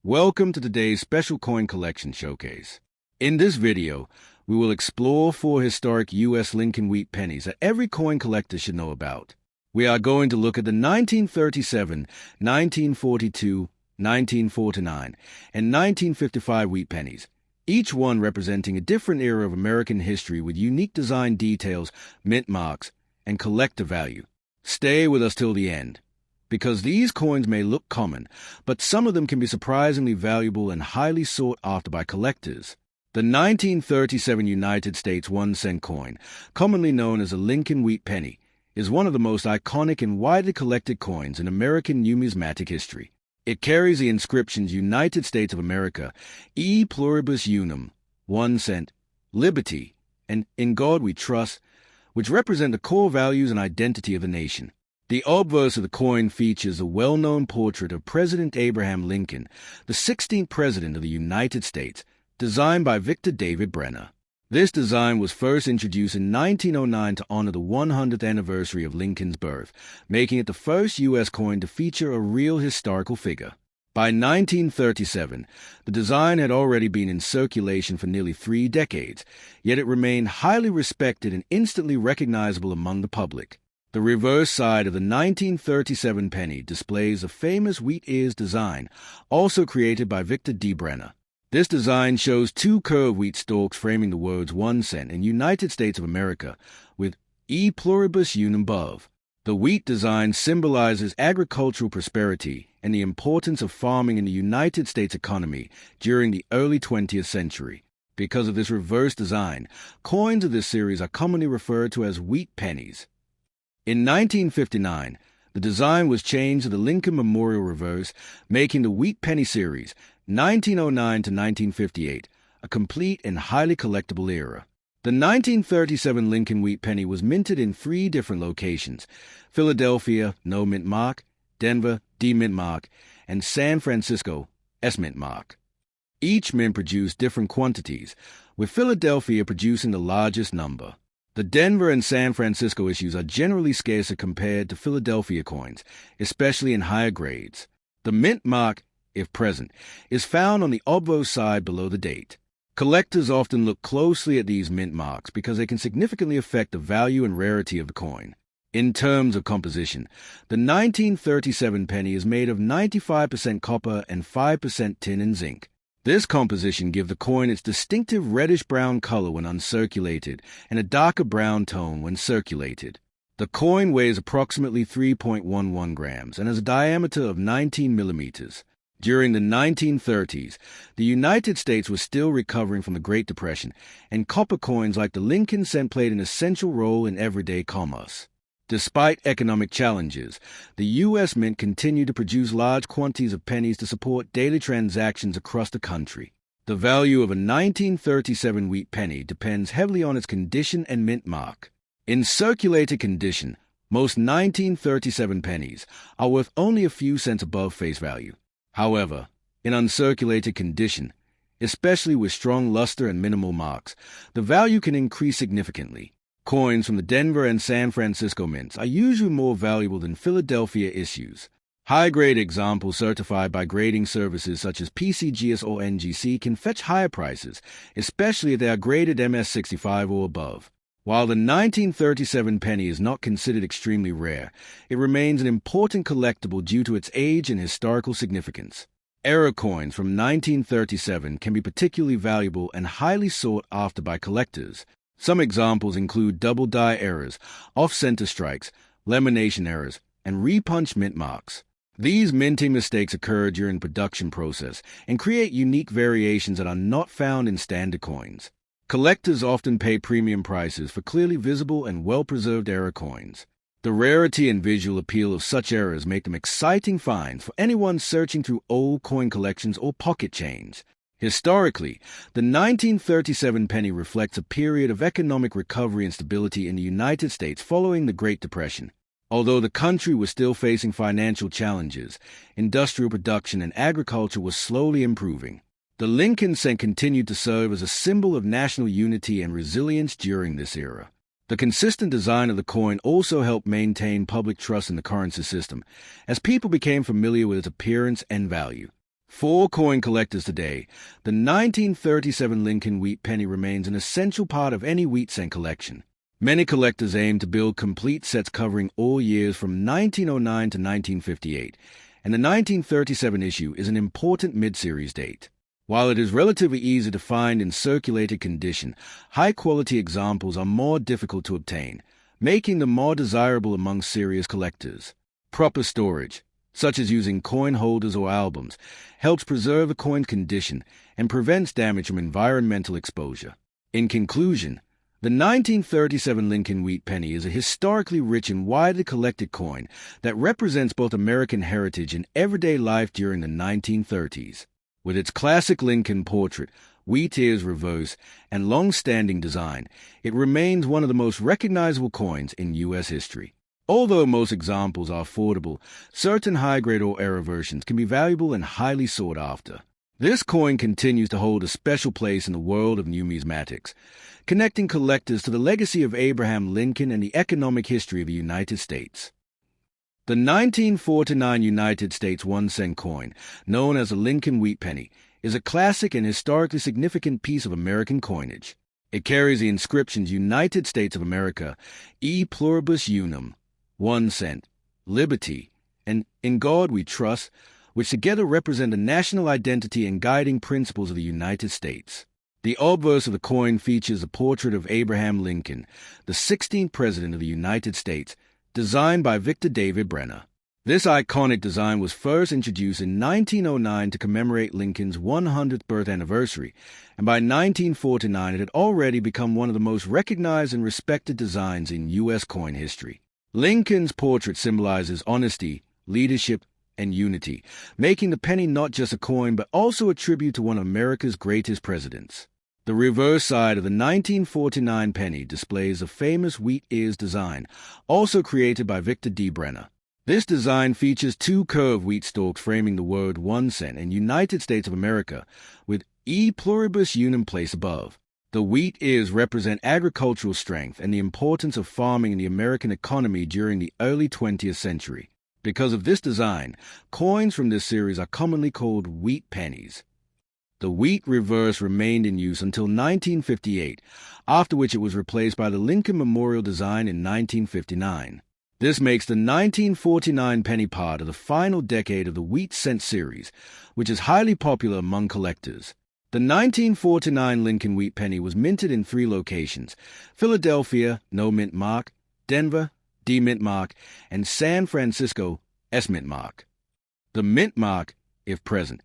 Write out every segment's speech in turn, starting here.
Welcome to today's special coin collection showcase. In this video, we will explore 4 historic U.S. Lincoln Wheat Pennies that every coin collector should know about. We are going to look at the 1937, 1942, 1949, and 1955 Wheat Pennies, each one representing a different era of American history with unique design details, mint marks, and collector value. Stay with us till the end, because these coins may look common, but some of them can be surprisingly valuable and highly sought after by collectors. The 1937 United States 1-cent coin, commonly known as a Lincoln Wheat Penny, is one of the most iconic and widely collected coins in American numismatic history. It carries the inscriptions United States of America, E Pluribus Unum, 1 cent, Liberty, and In God We Trust, which represent the core values and identity of the nation. The obverse of the coin features a well-known portrait of President Abraham Lincoln, the 16th President of the United States, designed by Victor David Brenner. This design was first introduced in 1909 to honor the 100th anniversary of Lincoln's birth, making it the first U.S. coin to feature a real historical figure. By 1937, the design had already been in circulation for nearly 3 decades, yet it remained highly respected and instantly recognizable among the public. The reverse side of the 1937 penny displays a famous wheat ears design, also created by Victor D. Brenner. This design shows 2 curved wheat stalks framing the words 1 cent in United States of America, with E Pluribus Unum above. The wheat design symbolizes agricultural prosperity and the importance of farming in the United States economy during the early 20th century. Because of this reverse design, coins of this series are commonly referred to as wheat pennies. In 1959, the design was changed to the Lincoln Memorial Reverse, making the Wheat Penny series, 1909 to 1958, a complete and highly collectible era. The 1937 Lincoln Wheat Penny was minted in 3 different locations: Philadelphia, no mint mark; Denver, D mint mark; and San Francisco, S mint mark. Each mint produced different quantities, with Philadelphia producing the largest number. The Denver and San Francisco issues are generally scarcer compared to Philadelphia coins, especially in higher grades. The mint mark, if present, is found on the obverse side below the date. Collectors often look closely at these mint marks because they can significantly affect the value and rarity of the coin. In terms of composition, the 1937 penny is made of 95% copper and 5% tin and zinc. This composition gives the coin its distinctive reddish-brown color when uncirculated and a darker brown tone when circulated. The coin weighs approximately 3.11 grams and has a diameter of 19 millimeters. During the 1930s, the United States was still recovering from the Great Depression, and copper coins like the Lincoln cent played an essential role in everyday commerce. Despite economic challenges, the U.S. Mint continued to produce large quantities of pennies to support daily transactions across the country. The value of a 1937 wheat penny depends heavily on its condition and mint mark. In circulated condition, most 1937 pennies are worth only a few cents above face value. However, in uncirculated condition, especially with strong luster and minimal marks, the value can increase significantly. Coins from the Denver and San Francisco mints are usually more valuable than Philadelphia issues. High-grade examples certified by grading services such as PCGS or NGC can fetch higher prices, especially if they are graded MS65 or above. While the 1937 penny is not considered extremely rare, it remains an important collectible due to its age and historical significance. Era coins from 1937 can be particularly valuable and highly sought after by collectors. Some examples include double-die errors, off-center strikes, lamination errors, and repunched mint marks. These minting mistakes occur during the production process and create unique variations that are not found in standard coins. Collectors often pay premium prices for clearly visible and well-preserved era coins. The rarity and visual appeal of such errors make them exciting finds for anyone searching through old coin collections or pocket change. Historically, the 1937 penny reflects a period of economic recovery and stability in the United States following the Great Depression. Although the country was still facing financial challenges, industrial production and agriculture was slowly improving. The Lincoln cent continued to serve as a symbol of national unity and resilience during this era. The consistent design of the coin also helped maintain public trust in the currency system, as people became familiar with its appearance and value. For coin collectors today, the 1937 Lincoln Wheat Penny remains an essential part of any wheat cent collection. Many collectors aim to build complete sets covering all years from 1909 to 1958, and the 1937 issue is an important mid-series date. While it is relatively easy to find in circulated condition, high-quality examples are more difficult to obtain, making them more desirable among serious collectors. Proper storage, such as using coin holders or albums, helps preserve a coin's condition and prevents damage from environmental exposure. In conclusion, the 1937 Lincoln Wheat Penny is a historically rich and widely collected coin that represents both American heritage and everyday life during the 1930s. With its classic Lincoln portrait, wheat ears reverse, and long-standing design, it remains one of the most recognizable coins in U.S. history. Although most examples are affordable, certain high-grade or error versions can be valuable and highly sought after. This coin continues to hold a special place in the world of numismatics, connecting collectors to the legacy of Abraham Lincoln and the economic history of the United States. The 1949 United States 1-cent coin, known as a Lincoln Wheat Penny, is a classic and historically significant piece of American coinage. It carries the inscriptions United States of America, E Pluribus Unum, 1 cent, Liberty, and In God We Trust, which together represent the national identity and guiding principles of the United States. The obverse of the coin features a portrait of Abraham Lincoln, the 16th President of the United States, designed by Victor David Brenner. This iconic design was first introduced in 1909 to commemorate Lincoln's 100th birth anniversary, and by 1949 it had already become one of the most recognized and respected designs in U.S. coin history. Lincoln's portrait symbolizes honesty, leadership, and unity, making the penny not just a coin but also a tribute to one of America's greatest presidents. The reverse side of the 1949 penny displays a famous wheat ears design, also created by Victor D. Brenner. This design features two curved wheat stalks framing the word 1 cent and United States of America, with E Pluribus Unum placed above. The wheat ears represent agricultural strength and the importance of farming in the American economy during the early 20th century. Because of this design, coins from this series are commonly called wheat pennies. The wheat reverse remained in use until 1958, after which it was replaced by the Lincoln Memorial design in 1959. This makes the 1949 penny part of the final decade of the wheat cent series, which is highly popular among collectors. The 1949 Lincoln Wheat Penny was minted in 3 locations: Philadelphia, no mint mark; Denver, D mint mark; and San Francisco, S mint mark. The mint mark, if present,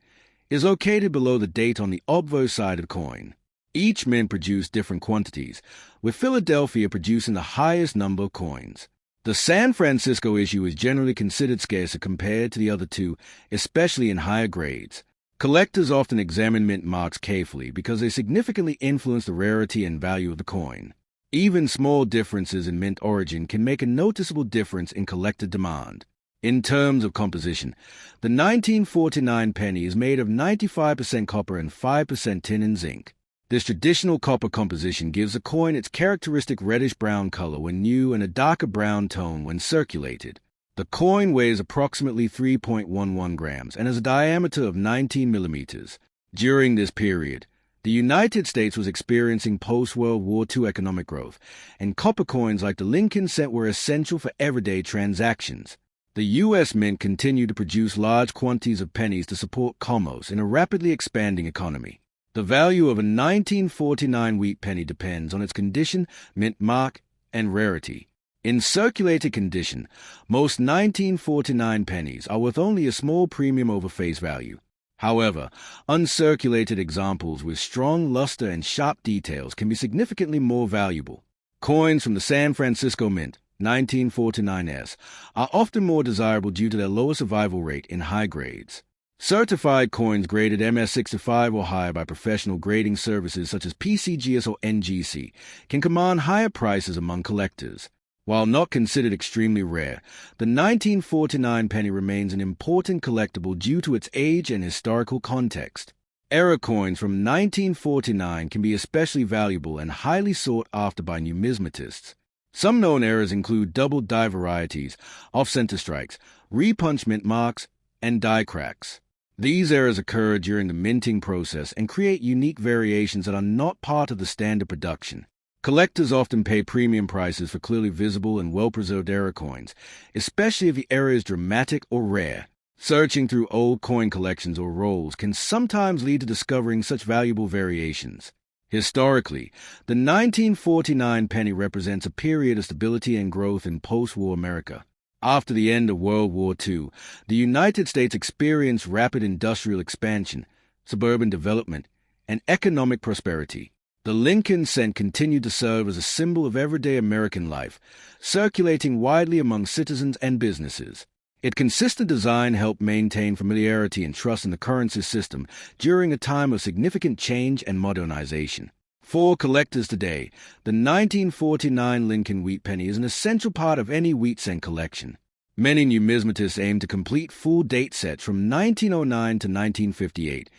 is located below the date on the obverse side of the coin. Each mint produced different quantities, with Philadelphia producing the highest number of coins. The San Francisco issue is generally considered scarcer compared to the other two, especially in higher grades. Collectors often examine mint marks carefully because they significantly influence the rarity and value of the coin. Even small differences in mint origin can make a noticeable difference in collector demand. In terms of composition, the 1949 penny is made of 95% copper and 5% tin and zinc. This traditional copper composition gives the coin its characteristic reddish-brown color when new and a darker brown tone when circulated. The coin weighs approximately 3.11 grams and has a diameter of 19 millimeters. During this period, the United States was experiencing post-World War II economic growth, and copper coins like the Lincoln cent were essential for everyday transactions. The U.S. Mint continued to produce large quantities of pennies to support commerce in a rapidly expanding economy. The value of a 1949 wheat penny depends on its condition, mint mark, and rarity. In circulated condition, most 1949 pennies are worth only a small premium over face value. However, uncirculated examples with strong luster and sharp details can be significantly more valuable. Coins from the San Francisco Mint, 1949s, are often more desirable due to their lower survival rate in high grades. Certified coins graded MS65 or higher by professional grading services such as PCGS or NGC can command higher prices among collectors. While not considered extremely rare, the 1949 penny remains an important collectible due to its age and historical context. Error coins from 1949 can be especially valuable and highly sought after by numismatists. Some known errors include double die varieties, off-center strikes, repunch mint marks, and die cracks. These errors occur during the minting process and create unique variations that are not part of the standard production. Collectors often pay premium prices for clearly visible and well-preserved error coins, especially if the error is dramatic or rare. Searching through old coin collections or rolls can sometimes lead to discovering such valuable variations. Historically, the 1949 penny represents a period of stability and growth in post-war America. After the end of World War II, the United States experienced rapid industrial expansion, suburban development, and economic prosperity. The Lincoln cent continued to serve as a symbol of everyday American life, circulating widely among citizens and businesses. Its consistent design helped maintain familiarity and trust in the currency system during a time of significant change and modernization. For collectors today, the 1949 Lincoln Wheat Penny is an essential part of any wheat cent collection. Many numismatists aim to complete full date sets from 1909 to 1958,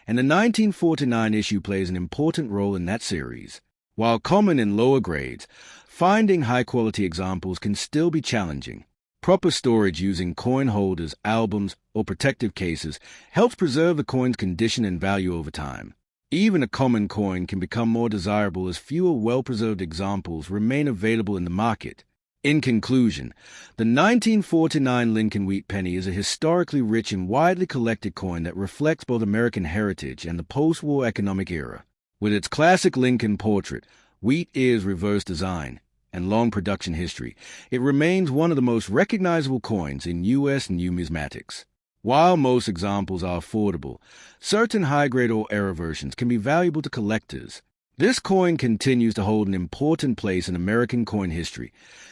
and the 1949 issue plays an important role in that series. While common in lower grades, finding high-quality examples can still be challenging. Proper storage using coin holders, albums, or protective cases helps preserve the coin's condition and value over time. Even a common coin can become more desirable as fewer well-preserved examples remain available in the market. In conclusion, the 1949 Lincoln Wheat Penny is a historically rich and widely collected coin that reflects both American heritage and the post-war economic era. With its classic Lincoln portrait, wheat ears reverse design, and long production history, it remains one of the most recognizable coins in U.S. numismatics. While most examples are affordable, certain high-grade or error versions can be valuable to collectors. This coin continues to hold an important place in American coin history,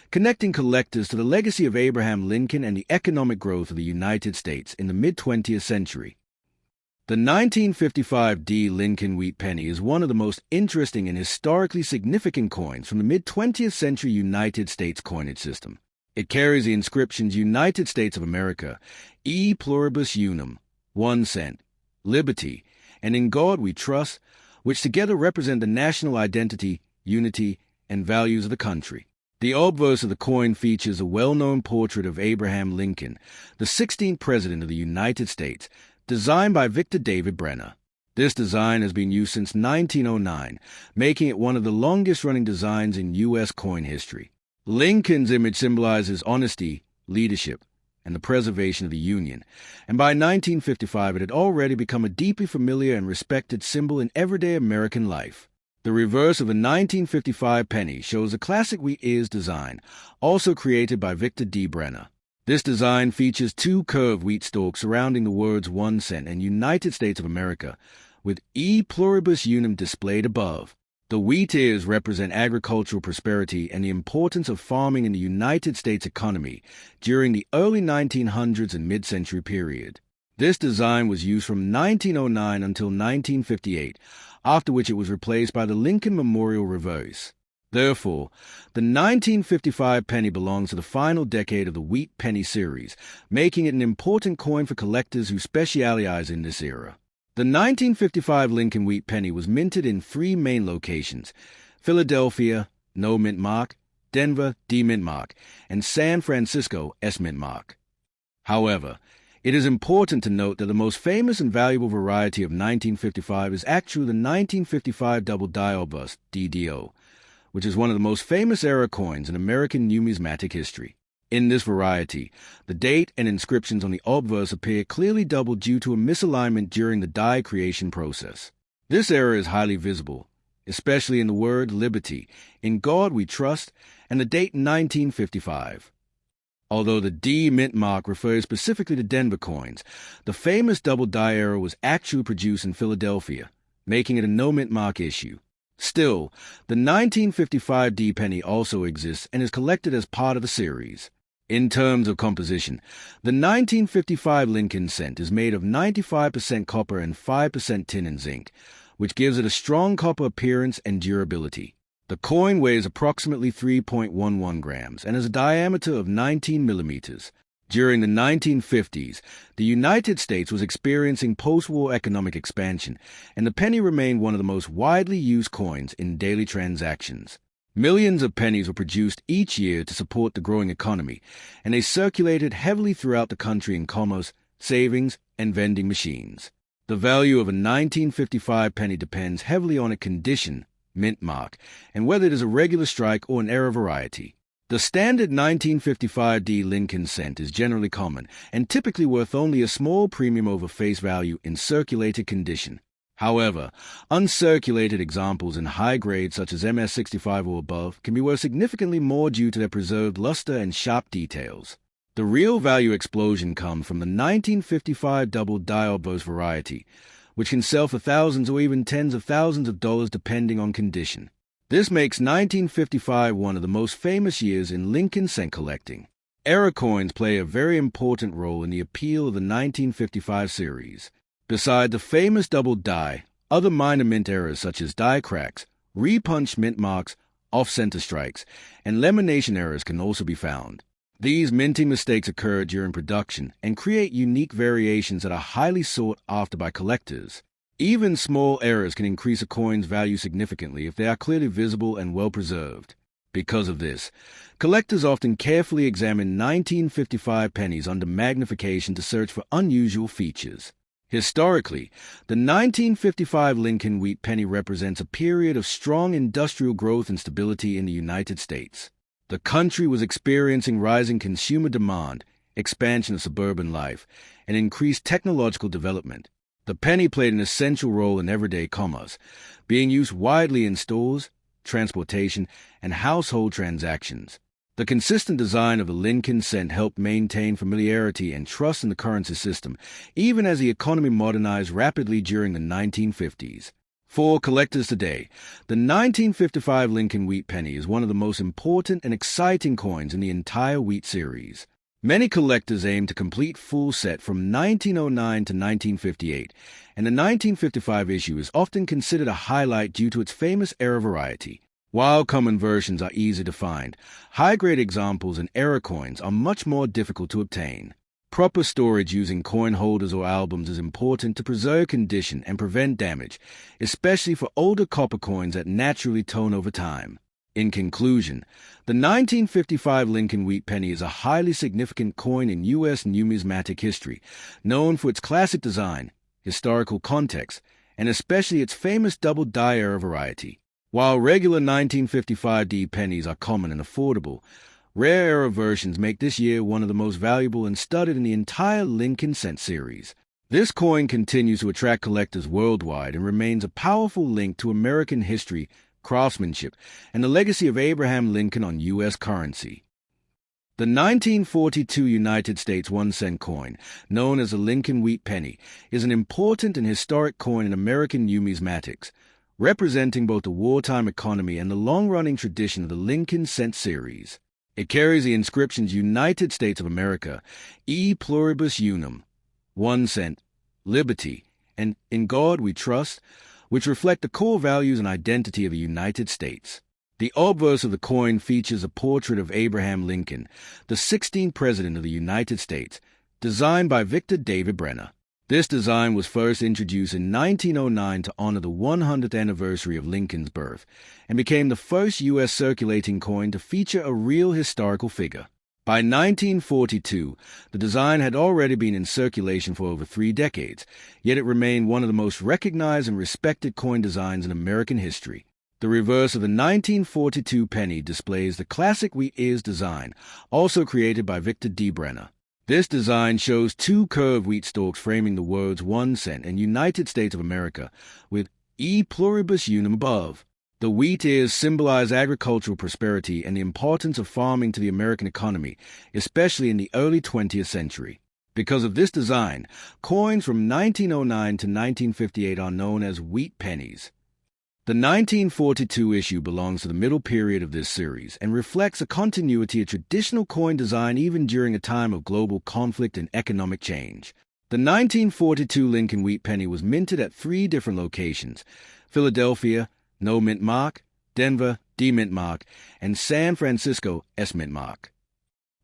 connecting collectors to the legacy of Abraham Lincoln and the economic growth of the United States in the mid-20th century. The 1955 D Lincoln Wheat Penny is one of the most interesting and historically significant coins from the mid-20th century United States coinage system. It carries the inscriptions United States of America, E Pluribus Unum, 1 cent, Liberty, and In God We Trust, which together represent the national identity, unity, and values of the country. The obverse of the coin features a well-known portrait of Abraham Lincoln, the 16th President of the United States, designed by Victor David Brenner. This design has been used since 1909, making it one of the longest-running designs in U.S. coin history. Lincoln's image symbolizes honesty, leadership, and the preservation of the Union, and by 1955 it had already become a deeply familiar and respected symbol in everyday American life. The reverse of the 1955 penny shows a classic wheat ears design, also created by Victor D. Brenner. This design features two curved wheat stalks surrounding the words 1 cent and United States of America, with E Pluribus Unum displayed above. The wheat ears represent agricultural prosperity and the importance of farming in the United States economy during the early 1900s and mid-century period. This design was used from 1909 until 1958, after which it was replaced by the Lincoln Memorial reverse. Therefore, the 1955 penny belongs to the final decade of the Wheat Penny series, making it an important coin for collectors who specialize in this era. The 1955 Lincoln Wheat Penny was minted in 3 main locations: Philadelphia, no mint mark, Denver, D mint mark, and San Francisco, S mint mark. However, it is important to note that the most famous and valuable variety of 1955 is actually the 1955 Double Die Obverse, DDO, which is one of the most famous era coins in American numismatic history. In this variety, the date and inscriptions on the obverse appear clearly doubled due to a misalignment during the die creation process. This error is highly visible, especially in the word liberty, In God We Trust, and the date 1955. Although the D mint mark refers specifically to Denver coins, the famous double die error was actually produced in Philadelphia, making it a no mint mark issue. Still, the 1955 D penny also exists and is collected as part of the series. In terms of composition, the 1955 Lincoln cent is made of 95% copper and 5% tin and zinc, which gives it a strong copper appearance and durability. The coin weighs approximately 3.11 grams and has a diameter of 19 millimeters. During the 1950s, the United States was experiencing post-war economic expansion, and the penny remained one of the most widely used coins in daily transactions. Millions of pennies were produced each year to support the growing economy, and they circulated heavily throughout the country in commerce, savings, and vending machines. The value of a 1955 penny depends heavily on its condition, mint mark, and whether it is a regular strike or an error variety. The standard 1955D Lincoln cent is generally common and typically worth only a small premium over face value in circulated condition. However, uncirculated examples in high grades such as MS65 or above can be worth significantly more due to their preserved luster and sharp details. The real value explosion comes from the 1955 double die obverse variety, which can sell for thousands or even tens of thousands of dollars depending on condition. This makes 1955 one of the most famous years in Lincoln cent collecting. Error coins play a very important role in the appeal of the 1955 series. Beside the famous double die, other minor mint errors such as die cracks, repunched mint marks, off-center strikes, and lamination errors can also be found. These minting mistakes occur during production and create unique variations that are highly sought after by collectors. Even small errors can increase a coin's value significantly if they are clearly visible and well preserved. Because of this, collectors often carefully examine 1955 pennies under magnification to search for unusual features. Historically, the 1955 Lincoln Wheat Penny represents a period of strong industrial growth and stability in the United States. The country was experiencing rising consumer demand, expansion of suburban life, and increased technological development. The penny played an essential role in everyday commerce, being used widely in stores, transportation, and household transactions. The consistent design of the Lincoln cent helped maintain familiarity and trust in the currency system, even as the economy modernized rapidly during the 1950s. For collectors today, the 1955 Lincoln Wheat Penny is one of the most important and exciting coins in the entire Wheat series. Many collectors aim to complete full set from 1909 to 1958, and the 1955 issue is often considered a highlight due to its famous error variety. While common versions are easy to find, high-grade examples and error coins are much more difficult to obtain. Proper storage using coin holders or albums is important to preserve condition and prevent damage, especially for older copper coins that naturally tone over time. In conclusion, the 1955 Lincoln Wheat Penny is a highly significant coin in U.S. numismatic history, known for its classic design, historical context, and especially its famous double die error variety. While regular 1955D pennies are common and affordable, rare error versions make this year one of the most valuable and studied in the entire Lincoln cent series. This coin continues to attract collectors worldwide and remains a powerful link to American history, craftsmanship, and the legacy of Abraham Lincoln on U.S. currency. The 1942 United States 1-cent coin, known as the Lincoln Wheat Penny, is an important and historic coin in American numismatics, representing both the wartime economy and the long-running tradition of the Lincoln cent series. It carries the inscriptions United States of America, E Pluribus Unum, 1 cent, Liberty, and In God We Trust, which reflect the core values and identity of the United States. The obverse of the coin features a portrait of Abraham Lincoln, the 16th President of the United States, designed by Victor David Brenner. This design was first introduced in 1909 to honor the 100th anniversary of Lincoln's birth, and became the first U.S. circulating coin to feature a real historical figure. By 1942, the design had already been in circulation for over 3 decades, yet it remained one of the most recognized and respected coin designs in American history. The reverse of the 1942 penny displays the classic wheat ears design, also created by Victor D. Brenner. This design shows 2 curved wheat stalks framing the words 1 cent and United States of America, with E Pluribus Unum above. The wheat ears symbolize agricultural prosperity and the importance of farming to the American economy, especially in the early 20th century. Because of this design, coins from 1909 to 1958 are known as wheat pennies. The 1942 issue belongs to the middle period of this series and reflects a continuity of traditional coin design even during a time of global conflict and economic change. The 1942 Lincoln Wheat Penny was minted at 3 different locations: Philadelphia, no mint mark; Denver, D mint mark; and San Francisco, S mint mark.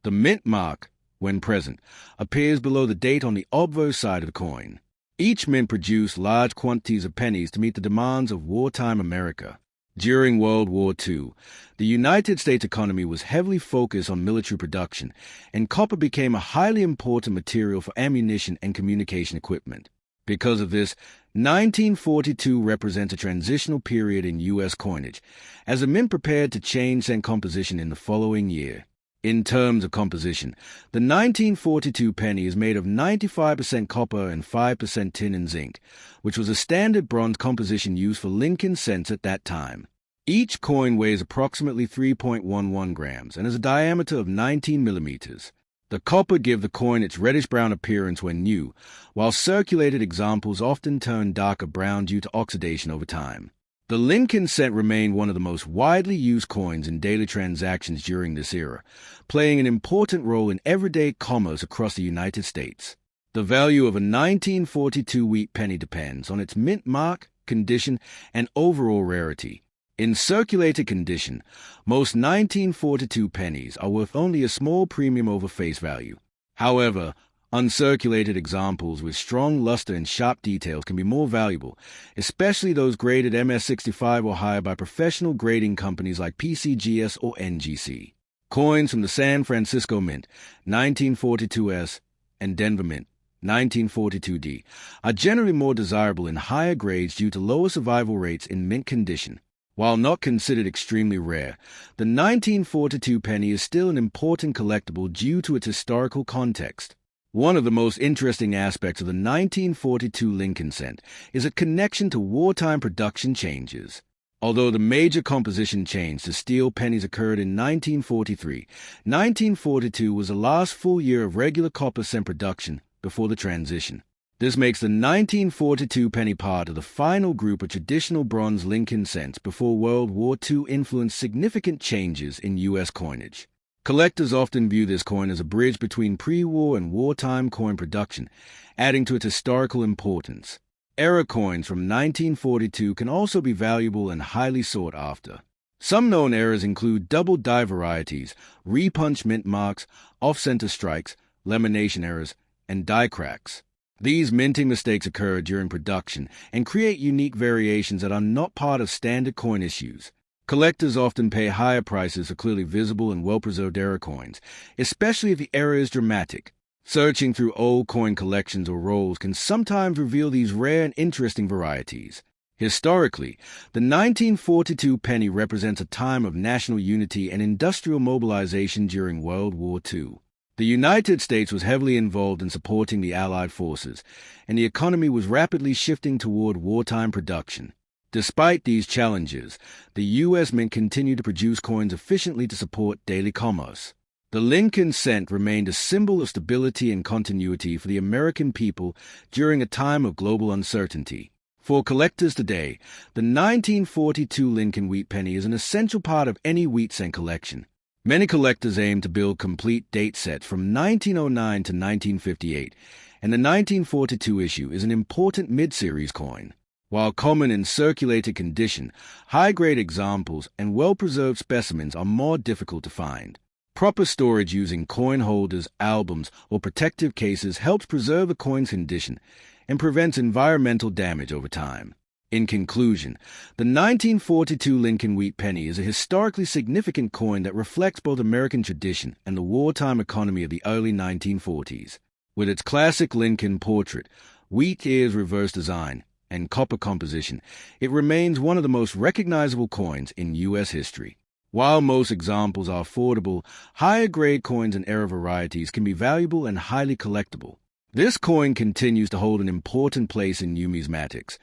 The mint mark, when present, appears below the date on the obverse side of the coin. Each mint produced large quantities of pennies to meet the demands of wartime America. During World War II, the United States economy was heavily focused on military production, and copper became a highly important material for ammunition and communication equipment. Because of this, 1942 represents a transitional period in U.S. coinage, as the mint prepared to change cent composition in the following year. In terms of composition, the 1942 penny is made of 95% copper and 5% tin and zinc, which was a standard bronze composition used for Lincoln cents at that time. Each coin weighs approximately 3.11 grams and has a diameter of 19 millimeters. The copper gives the coin its reddish-brown appearance when new, while circulated examples often turn darker brown due to oxidation over time. The Lincoln cent remained one of the most widely used coins in daily transactions during this era, playing an important role in everyday commerce across the United States. The value of a 1942 wheat penny depends on its mint mark, condition, and overall rarity. In circulated condition, most 1942 pennies are worth only a small premium over face value. However, uncirculated examples with strong luster and sharp details can be more valuable, especially those graded MS65 or higher by professional grading companies like PCGS or NGC. Coins from the San Francisco Mint, 1942S, and Denver Mint, 1942D, are generally more desirable in higher grades due to lower survival rates in mint condition. While not considered extremely rare, the 1942 penny is still an important collectible due to its historical context. One of the most interesting aspects of the 1942 Lincoln cent is its connection to wartime production changes. Although the major composition change to steel pennies occurred in 1943, 1942 was the last full year of regular copper cent production before the transition. This makes the 1942 penny part of the final group of traditional bronze Lincoln cents before World War II influenced significant changes in U.S. coinage. Collectors often view this coin as a bridge between pre-war and wartime coin production, adding to its historical importance. Era coins from 1942 can also be valuable and highly sought after. Some known errors include double die varieties, repunch mint marks, off-center strikes, lamination errors, and die cracks. These minting mistakes occur during production and create unique variations that are not part of standard coin issues. Collectors often pay higher prices for clearly visible and well-preserved error coins, especially if the error is dramatic. Searching through old coin collections or rolls can sometimes reveal these rare and interesting varieties. Historically, the 1942 penny represents a time of national unity and industrial mobilization during World War II. The United States was heavily involved in supporting the Allied forces, and the economy was rapidly shifting toward wartime production. Despite these challenges, the U.S. Mint continued to produce coins efficiently to support daily commerce. The Lincoln cent remained a symbol of stability and continuity for the American people during a time of global uncertainty. For collectors today, the 1942 Lincoln wheat penny is an essential part of any wheat cent collection. Many collectors aim to build complete date sets from 1909 to 1958, and the 1942 issue is an important mid-series coin. While common in circulated condition, high-grade examples and well-preserved specimens are more difficult to find. Proper storage using coin holders, albums, or protective cases helps preserve the coin's condition and prevents environmental damage over time. In conclusion, the 1942 Lincoln wheat penny is a historically significant coin that reflects both American tradition and the wartime economy of the early 1940s. With its classic Lincoln portrait, wheat ears reverse design, and copper composition, it remains one of the most recognizable coins in U.S. history. While most examples are affordable, higher-grade coins and era varieties can be valuable and highly collectible. This coin continues to hold an important place in numismatics,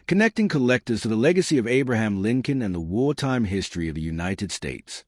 connecting collectors to the legacy of Abraham Lincoln and the wartime history of the United States.